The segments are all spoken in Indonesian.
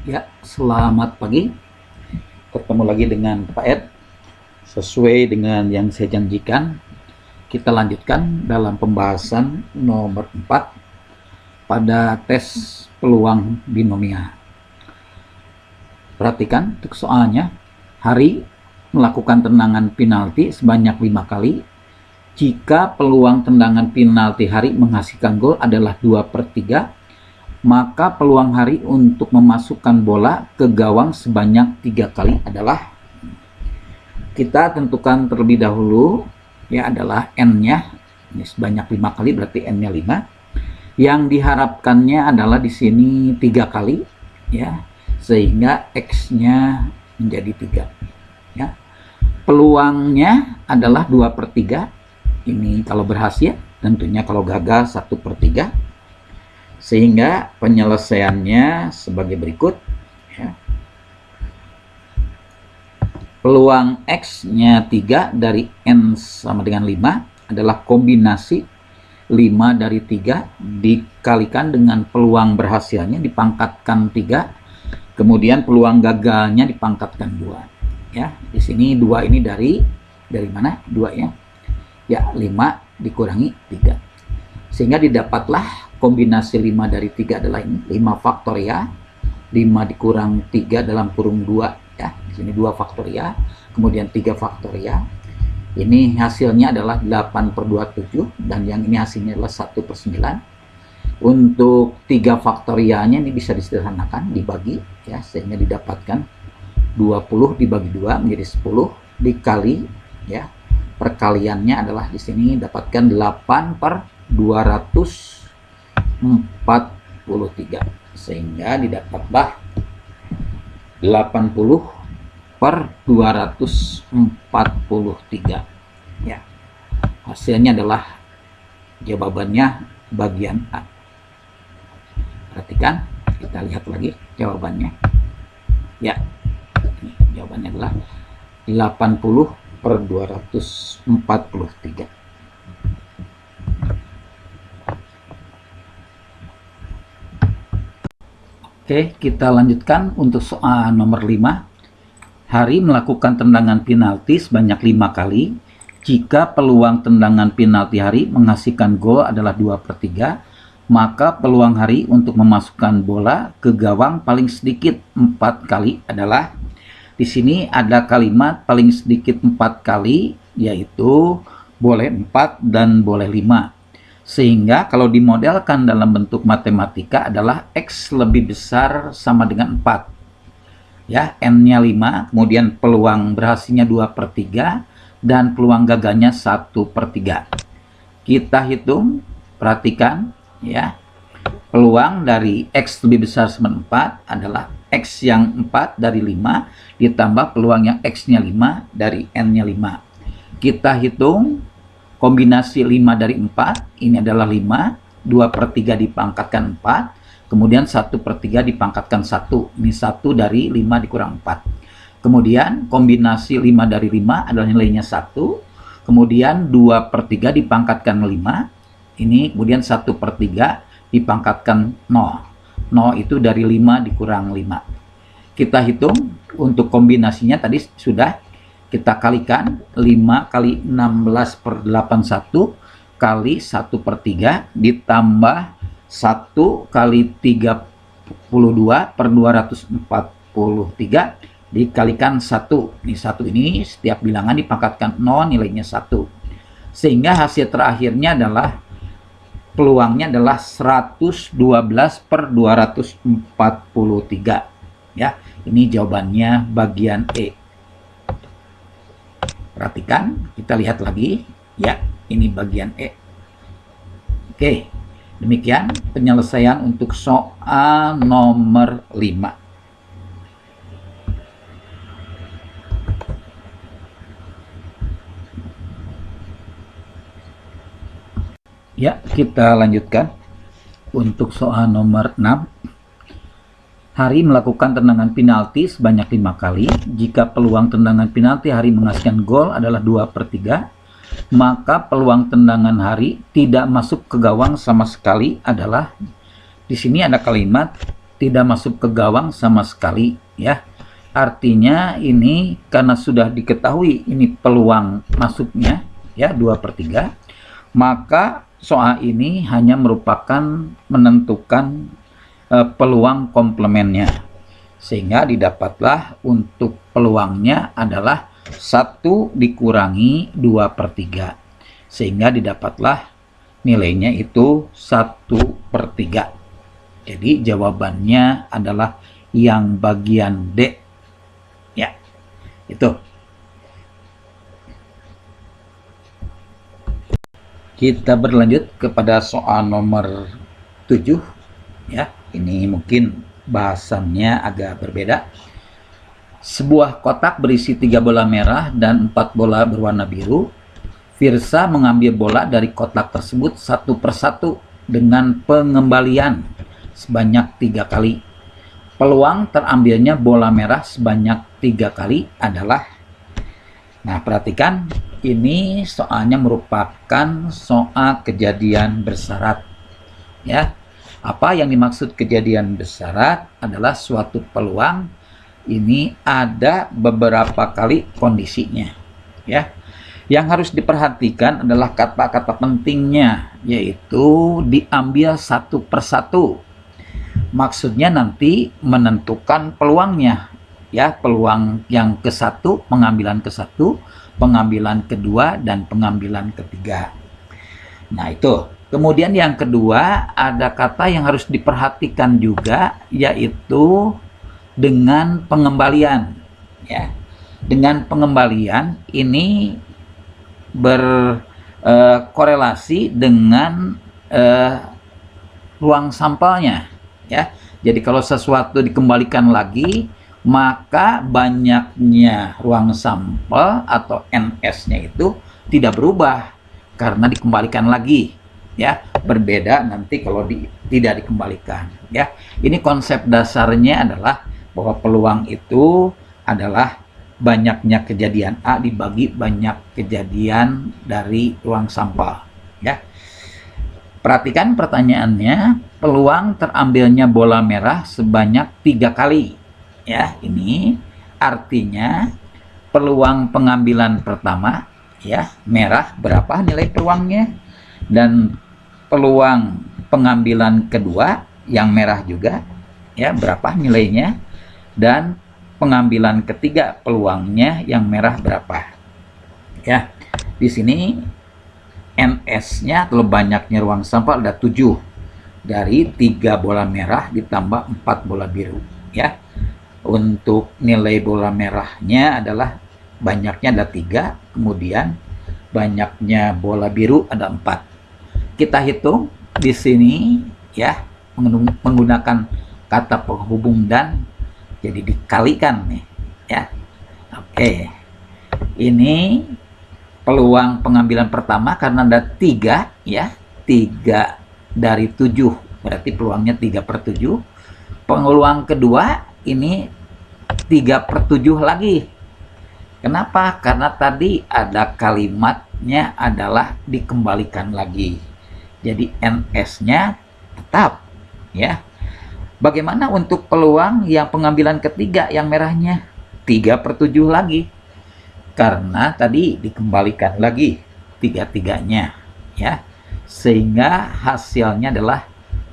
Ya, selamat pagi. Ketemu lagi dengan Pak Ed. Sesuai dengan yang saya janjikan, kita lanjutkan dalam pembahasan nomor 4 pada tes peluang binomial. Perhatikan untuk soalnya. Hari melakukan tendangan penalti sebanyak 5 kali. Jika peluang tendangan penalti Hari menghasilkan gol adalah 2/3, maka peluang Hari untuk memasukkan bola ke gawang sebanyak 3 kali adalah, kita tentukan terlebih dahulu ya, adalah n-nya. Ini sebanyak 5 kali berarti n-nya 5. Yang diharapkannya adalah di sini 3 kali ya, sehingga x-nya menjadi 3 ya. Peluangnya adalah 2/3. Ini kalau berhasil, tentunya kalau gagal 1/3. Sehingga penyelesaiannya sebagai berikut ya. Peluang X-nya 3 dari N sama dengan 5 adalah kombinasi 5 dari 3 dikalikan dengan peluang berhasilnya dipangkatkan 3, kemudian peluang gagalnya dipangkatkan 2 ya. Di sini 2 ini dari mana 2 ya? Ya, 5 dikurangi 3. Sehingga didapatlah kombinasi 5 dari 3 adalah ini, 5 faktorial. 5 dikurang 3 dalam kurung 2 ya. Di sini 2 faktorial, kemudian 3 faktorial. Ini hasilnya adalah 8/27 dan yang ini hasilnya adalah 1/9. Untuk 3 faktorialnya ini bisa disederhanakan, dibagi ya, sehingga didapatkan 20 dibagi 2 menjadi 10 dikali ya. Perkaliannya adalah di sini dapatkan 8/243, sehingga didapatlah 80/243 ya. Hasilnya adalah jawabannya bagian A. Perhatikan, kita lihat lagi jawabannya ya. Ini jawabannya adalah 80/243. Oke, kita lanjutkan untuk soal nomor 5. Hari melakukan tendangan penalti sebanyak 5 kali. Jika peluang tendangan penalti Hari menghasilkan gol adalah 2/3, maka peluang Hari untuk memasukkan bola ke gawang paling sedikit 4 kali adalah, di sini ada kalimat paling sedikit 4 kali, yaitu boleh 4 dan boleh 5. Sehingga kalau dimodelkan dalam bentuk matematika adalah X lebih besar sama dengan 4. Ya, N-nya 5, kemudian peluang berhasilnya 2/3, dan peluang gagalnya 1/3. Kita hitung, perhatikan ya. Peluang dari X lebih besar sama 4 adalah X yang 4 dari 5 ditambah peluang yang X-nya 5 dari N-nya 5. Kita hitung kombinasi 5 dari 4, ini adalah 5, 2/3 dipangkatkan 4, kemudian 1/3 dipangkatkan 1, ini 1 dari 5 dikurang 4. Kemudian kombinasi 5 dari 5 adalah nilainya 1, kemudian 2/3 dipangkatkan 5, ini kemudian 1/3 dipangkatkan 0. 0 itu dari 5 dikurang 5. Kita hitung untuk kombinasinya tadi sudah kita kalikan 5 kali 16/81 kali 1/3 ditambah 1 kali 32/243 dikalikan 1. Ini 1 ini setiap bilangan dipangkatkan 0 nilainya 1. Sehingga hasil terakhirnya adalah peluangnya adalah 112/243 ya. Ini jawabannya bagian E. Perhatikan, kita lihat lagi ya, ini bagian E. Oke, demikian penyelesaian untuk soal nomor 5. Ya, kita lanjutkan untuk soal nomor 6. Hari melakukan tendangan penalti sebanyak 5 kali. Jika peluang tendangan penalti Hari menghasilkan gol adalah 2/3, maka peluang tendangan Hari tidak masuk ke gawang sama sekali adalah, di sini ada kalimat tidak masuk ke gawang sama sekali ya. Artinya ini karena sudah diketahui ini peluang masuknya ya 2/3, maka soal ini hanya merupakan menentukan peluang komplemennya, sehingga didapatlah untuk peluangnya adalah 1 dikurangi 2/3, sehingga didapatlah nilainya itu 1/3. Jadi jawabannya adalah yang bagian D ya, itu. Kita berlanjut kepada soal nomor 7 ya. Ini mungkin bahasannya agak berbeda. Sebuah kotak berisi 3 bola merah dan 4 bola berwarna biru. Firsa mengambil bola dari kotak tersebut satu persatu dengan pengembalian sebanyak 3 kali. Peluang terambilnya bola merah sebanyak 3 kali adalah. Nah, perhatikan, ini soalnya merupakan soal kejadian bersyarat ya. Apa yang dimaksud kejadian bersyarat adalah suatu peluang ini ada beberapa kali kondisinya ya. Yang harus diperhatikan adalah kata-kata pentingnya, yaitu diambil satu persatu. Maksudnya nanti menentukan peluangnya ya, peluang yang ke-1, pengambilan ke-1, pengambilan kedua, dan pengambilan ketiga. Nah, itu. Kemudian yang kedua, ada kata yang harus diperhatikan juga, yaitu dengan pengembalian ya. Dengan pengembalian ini berkorelasi dengan ruang sampelnya ya. Jadi kalau sesuatu dikembalikan lagi, maka banyaknya ruang sampel atau NS-nya itu tidak berubah karena dikembalikan lagi ya. Berbeda nanti kalau tidak dikembalikan ya. Ini konsep dasarnya adalah bahwa peluang itu adalah banyaknya kejadian A dibagi banyak kejadian dari ruang sampel ya. Perhatikan pertanyaannya, peluang terambilnya bola merah sebanyak 3 kali ya. Ini artinya peluang pengambilan pertama ya, merah, berapa nilai peluangnya, dan peluang pengambilan kedua yang merah juga ya, berapa nilainya, dan pengambilan ketiga peluangnya yang merah berapa ya. Di sini NS-nya atau banyaknya ruang sampel ada 7 dari 3 bola merah ditambah 4 bola biru ya. Untuk nilai bola merahnya adalah banyaknya ada 3, kemudian banyaknya bola biru ada 4. Kita hitung di sini ya, menggunakan kata penghubung dan, jadi dikalikan nih ya. Oke, ini peluang pengambilan pertama karena ada 3 ya, 3 dari 7 berarti peluangnya 3/7. Peluang kedua ini 3/7 lagi. Kenapa? Karena tadi ada kalimatnya adalah dikembalikan lagi, jadi NS-nya tetap ya. Bagaimana untuk peluang yang pengambilan ketiga yang merahnya? 3/7 lagi, karena tadi dikembalikan lagi 3-3-nya ya, sehingga hasilnya adalah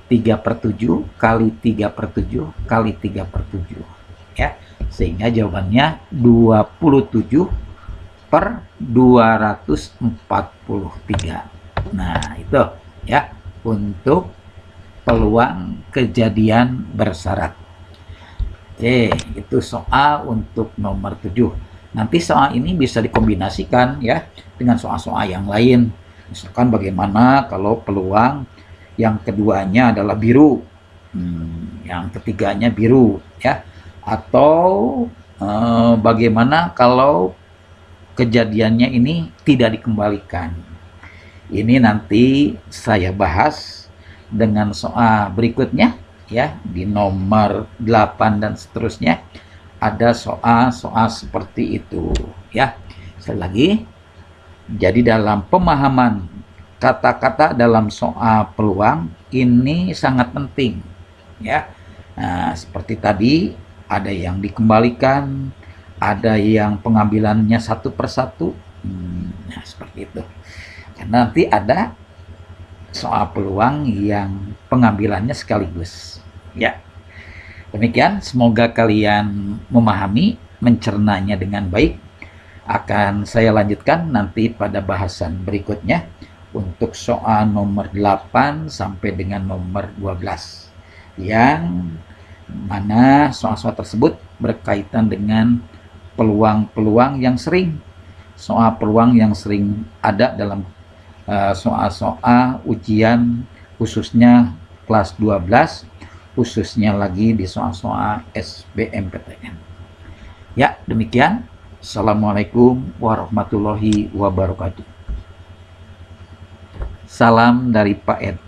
3/7 kali 3/7 kali 3/7 ya, sehingga jawabannya 27/243. Nah, itu ya untuk peluang kejadian bersyarat. Oke, itu soal untuk nomor 7. Nanti soal ini bisa dikombinasikan ya dengan soal-soal yang lain. Misalkan bagaimana kalau peluang yang keduanya adalah biru, yang ketiganya biru ya, atau bagaimana kalau kejadiannya ini tidak dikembalikan. Ini nanti saya bahas dengan soal berikutnya ya, di nomor 8 dan seterusnya ada soal-soal seperti itu ya. Sekali lagi, jadi dalam pemahaman kata-kata dalam soal peluang ini sangat penting ya. Nah, seperti tadi, ada yang dikembalikan, ada yang pengambilannya satu persatu. Nah, seperti itu. Karena nanti ada soal peluang yang pengambilannya sekaligus. Ya, demikian. Semoga kalian memahami, mencernanya dengan baik. Akan saya lanjutkan nanti pada bahasan berikutnya untuk soal nomor 8 sampai dengan nomor 12. Yang mana soal-soal tersebut berkaitan dengan peluang-peluang yang sering, soal peluang yang sering ada dalam soal-soal ujian, khususnya kelas 12, khususnya lagi di soal-soal SBMPTN. Ya, demikian. Assalamualaikum warahmatullahi wabarakatuh. Salam dari Pak Ed.